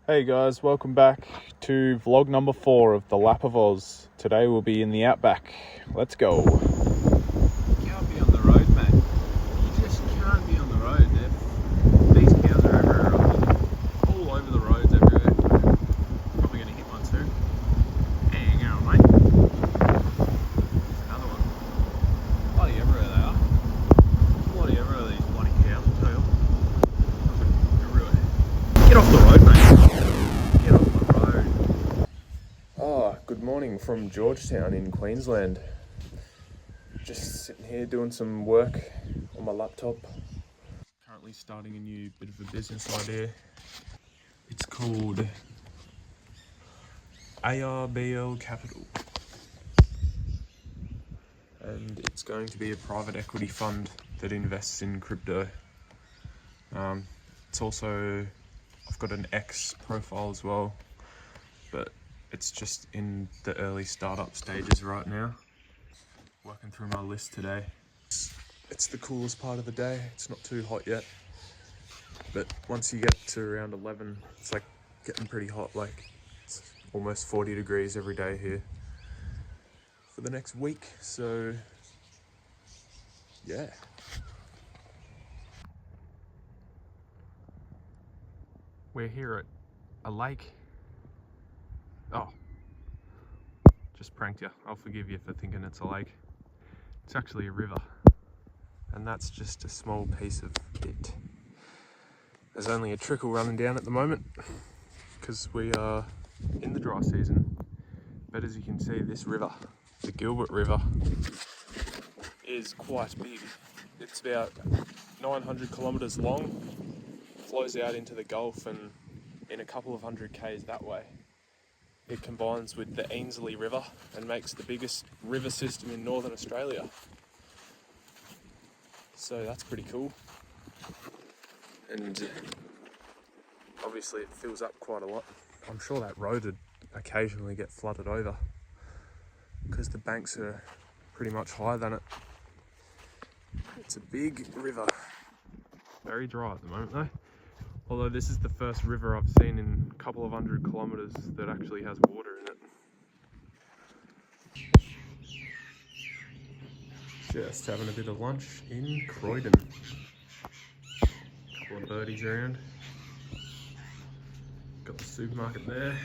Hey guys, welcome back to vlog number 4 of the Lap of Oz. Today we'll be in the outback. Let's go. You can't be on the road, mate. You just can't be on the road. These cows are everywhere, all over the roads everywhere. Probably going to hit one soon. Hang on, mate. Another one. Bloody everywhere they are. Bloody everywhere these bloody cows, I tell you. Everywhere. Get off the road, mate. Get off the road. Good morning from Georgetown in Queensland. Just sitting here doing some work on my laptop. Currently starting a new bit of a business idea. It's called ARBL Capital. And it's going to be a private equity fund that invests in crypto. It's also, I've got an X profile as well, but it's just in the early startup stages right now. Working through my list today. It's the coolest part of the day. It's not too hot yet, but once you get to around 11, it's like getting pretty hot. Like it's almost 40 degrees every day here for the next week. So yeah. We're here at a lake. Oh, just pranked you. I'll forgive you for thinking it's a lake. It's actually a river, and that's just a small piece of it. There's only a trickle running down at the moment because we are in the dry season. But as you can see, this river, the Gilbert River, is quite big. It's about 900 kilometres long, flows out into the Gulf, and in a couple of hundred k's that way, it combines with the Ainslie River and makes the biggest river system in Northern Australia. So that's pretty cool. And obviously it fills up quite a lot. I'm sure that road would occasionally get flooded over because the banks are pretty much higher than it. It's a big river. Very dry at the moment though. Although this is the first river I've seen in a couple of hundred kilometres that actually has water in it. Just having a bit of lunch in Croydon. Couple of birdies around. Got the supermarket there.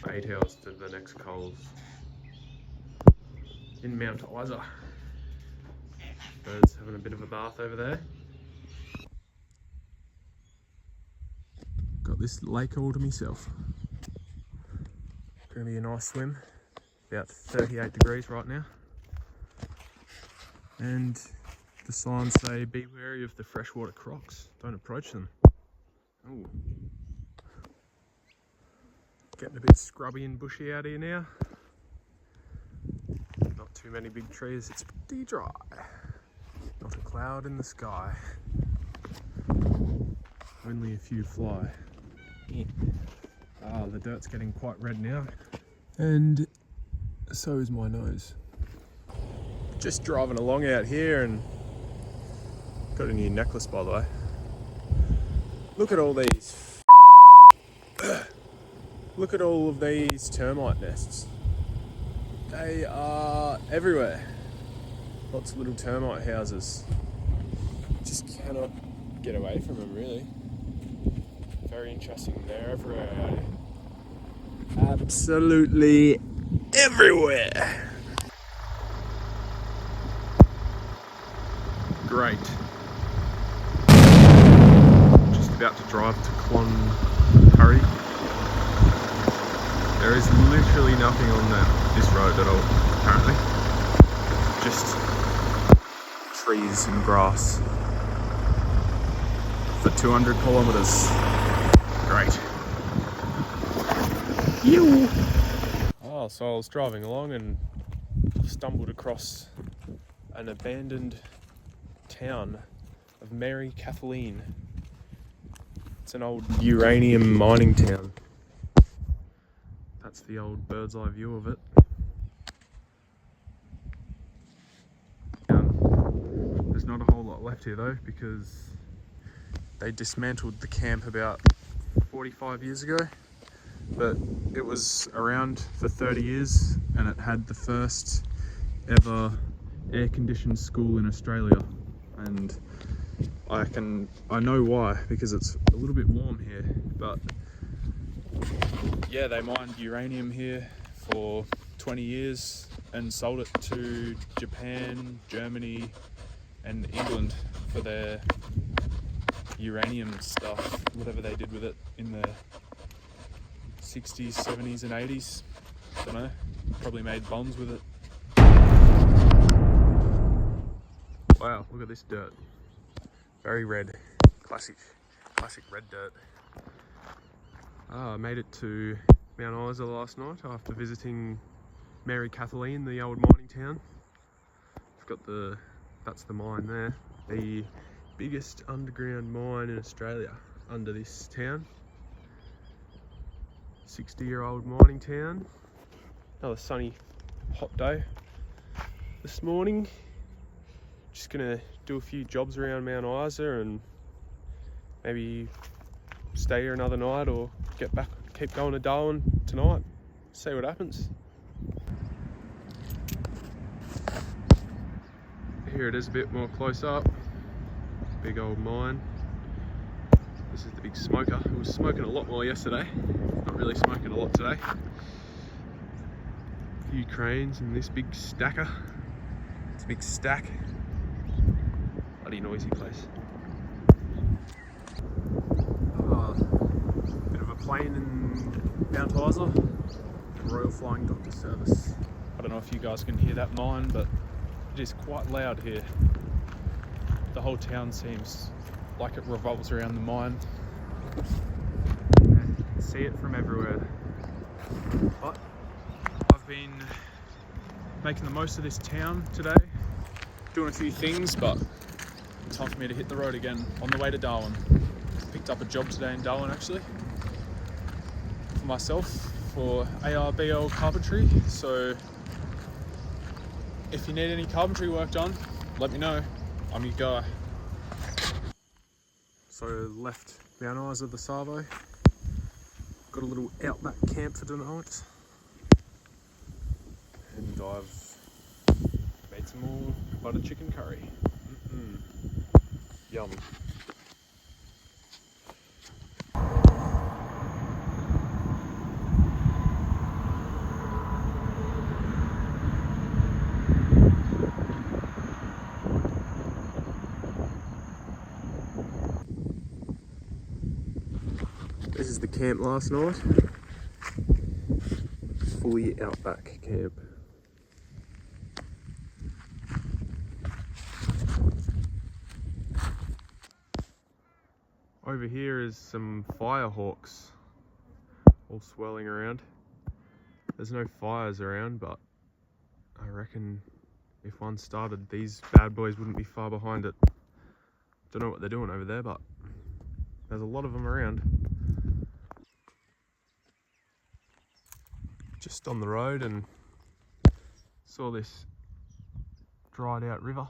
8 hours to the next Coles. In Mount Isa. Birds having a bit of a bath over there. Got this lake all to myself. Gonna be a nice swim. About 38 degrees right now. And the signs say be wary of the freshwater crocs. Don't approach them. Ooh. Getting a bit scrubby and bushy out here now. Not too many big trees, it's pretty dry. Not a cloud in the sky. Only a few fly. Ah, the dirt's getting quite red now. And so is my nose. Just driving along out here and got a new necklace, by the way. Look at all these. Look at all of these termite nests. They are everywhere. Lots of little termite houses. Just cannot get away from them, really. Very interesting. They're everywhere out here. Absolutely everywhere. Great. Just about to drive to Cloncurry. There is literally nothing on this road at all, apparently. Just trees and grass for 200 kilometres. Great. Ew. Oh, so I was driving along and stumbled across an abandoned town of Mary Kathleen. It's an old uranium mining town. That's the old bird's eye view of it. There's not a whole lot left here though, because they dismantled the camp about 45 years ago, but it was around for 30 years and it had the first ever air-conditioned school in Australia. And I know why, because it's a little bit warm here, but yeah, they mined uranium here for 20 years and sold it to Japan, Germany and England for their uranium stuff, whatever they did with it in the 60s, 70s and 80s. Don't know, probably made bombs with it. Wow, look at this dirt. Very red, classic red dirt. I made it to Mount Isa last night after visiting Mary Kathleen, the old mining town. I've got that's the mine there. The biggest underground mine in Australia under this town. 60-year-old mining town. Another sunny, hot day this morning. Just gonna do a few jobs around Mount Isa and maybe stay here another night or keep going to Darwin tonight. See what happens. Here it is a bit more close up. Big old mine. This is the big smoker. It was smoking a lot more yesterday. Not really smoking a lot today. A few cranes and this big stacker. It's a big stack. Bloody noisy place. Bit of a plane in Mount Isa. Royal Flying Doctor Service. I don't know if you guys can hear that mine, but it is quite loud here. The whole town seems like it revolves around the mine. And you can see it from everywhere. But I've been making the most of this town today, doing a few things, but time for me to hit the road again on the way to Darwin. Picked up a job today in Darwin actually for myself for ARBL carpentry, so if you need any carpentry work done, let me know. I'm your guy. So left Mount Isa the Savo, got a little outback camp for tonight, and I've made some more butter chicken curry. Yum. This is the camp last night. Fully outback camp. Over here is some firehawks all swirling around. There's no fires around, but I reckon if one started, these bad boys wouldn't be far behind it. Don't know what they're doing over there, but there's a lot of them around. Just on the road and saw this dried out river.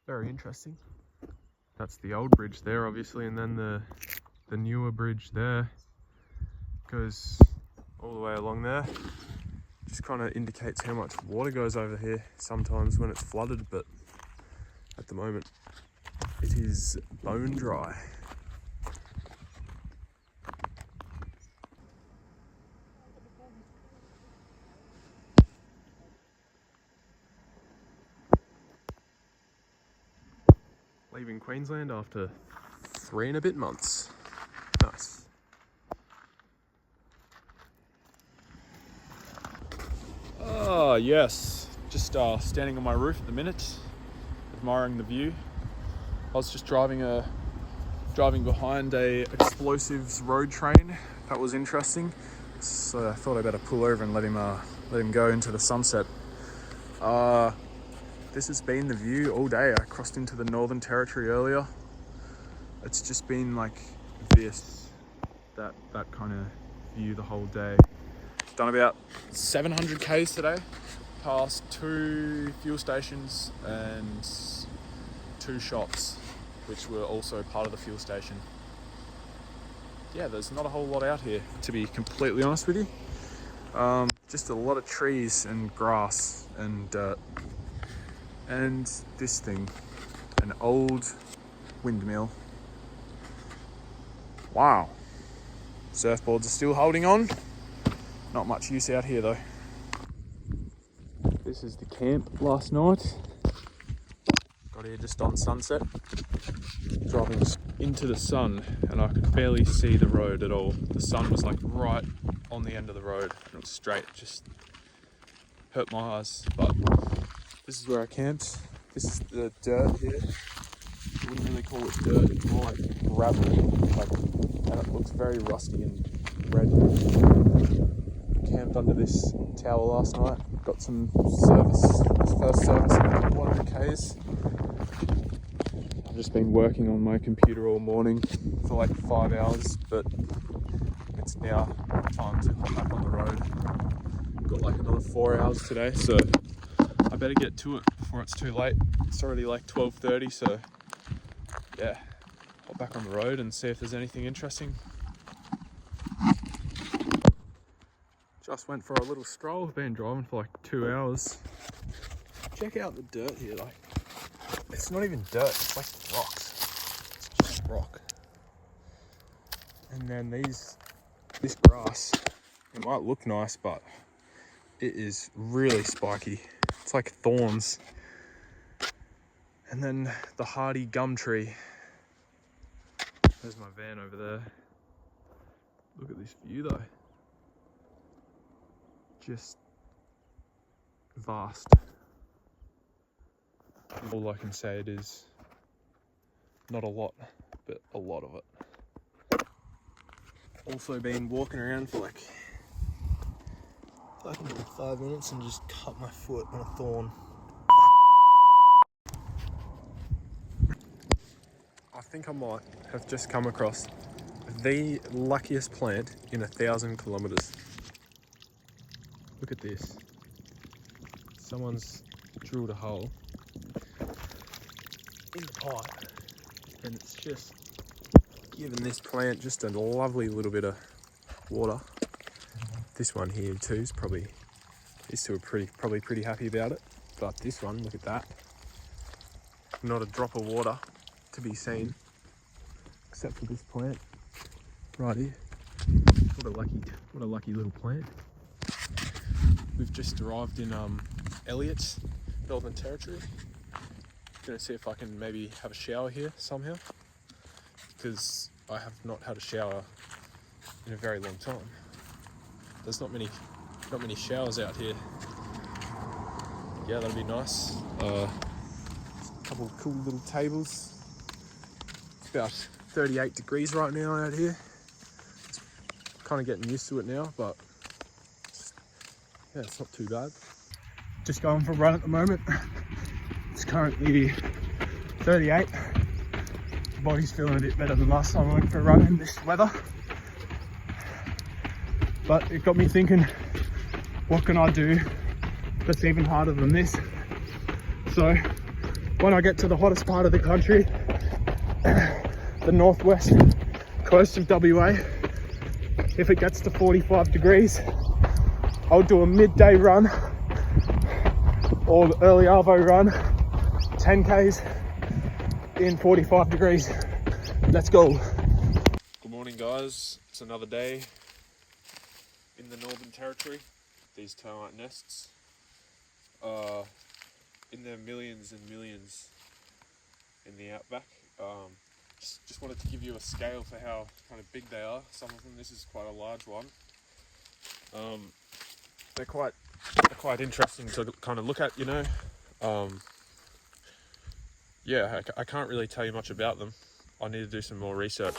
Very interesting. That's the old bridge there, obviously, and then the newer bridge there goes all the way along there. Just kind of indicates how much water goes over here sometimes when it's flooded, but at the moment it is bone dry. Leaving Queensland after 3 and a bit months. Nice. Oh yes, just standing on my roof at the minute, admiring the view. I was just driving behind a explosives road train. That was interesting. So I thought I better pull over and let him go into the sunset. This has been the view all day. I crossed into the Northern Territory earlier. It's just been like this, that kind of view the whole day. Done about 700 k's today, past 2 fuel stations and 2 shops, which were also part of the fuel station. yeah, there's not a whole lot out here, to be completely honest with you. Just a lot of trees and grass and dirt. And this thing, an old windmill. Wow. Surfboards are still holding on. Not much use out here though. This is the camp last night. Got here just on sunset. Driving into the sun and I could barely see the road at all. The sun was like right on the end of the road and it was straight. It just hurt my eyes. But this is where I camped. This is the dirt here. I wouldn't really call it dirt, it's more like gravel. And it looks very rusty and red. Camped under this tower last night. Got some service. This first service in a couple hundred Ks. I've just been working on my computer all morning for like 5 hours, but it's now time to hop back on the road. Got like another 4 hours today, so I better get to it before it's too late. It's already like 12:30, so yeah, hop back on the road and see if there's anything interesting. Just went for a little stroll. I've been driving for like 2 hours. Check out the dirt here, like it's not even dirt, it's like rocks. It's just rock. And then this grass, it might look nice, but it is really spiky. It's like thorns. And then the hardy gum tree. There's my van over there. Look at this view though. Just vast. All I can say it is not a lot, but a lot of it. Also been walking around for like 5 minutes and just cut my foot on a thorn. I think I might have just come across the luckiest plant in 1,000 kilometers. Look at this. Someone's drilled a hole in the pipe and it's just given this plant just a lovely little bit of water. This one here too is probably, these two are probably pretty happy about it. But this one, look at that. Not a drop of water to be seen, except for this plant right here. What a lucky little plant. We've just arrived in Elliot, Northern Territory. Gonna see if I can maybe have a shower here somehow, because I have not had a shower in a very long time. There's not many showers out here. Yeah, that'd be nice. A couple of cool little tables. It's about 38 degrees right now out here. It's kind of getting used to it now, but yeah, it's not too bad. Just going for a run at the moment. It's currently 38. The body's feeling a bit better than last time I went for a run in this weather. But it got me thinking, what can I do that's even harder than this? So when I get to the hottest part of the country, the northwest coast of WA, if it gets to 45 degrees, I'll do a midday run or the early arvo run, 10Ks in 45 degrees. Let's go. Good morning guys, it's another day in the Northern Territory. These termite nests are in their millions and millions in the outback. Just wanted to give you a scale for how kind of big they are. Some of them, this is quite a large one. They're quite interesting to kind of look at, you know. Yeah, I can't really tell you much about them. I need to do some more research.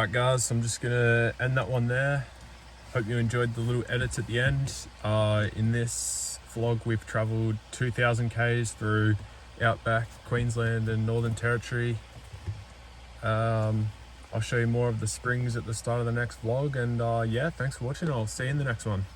Alright guys, I'm just gonna end that one there. Hope you enjoyed the little edits at the end. In this vlog we've travelled 2,000 k's through outback Queensland and Northern Territory. I'll show you more of the springs at the start of the next vlog, and yeah, thanks for watching. I'll see you in the next one.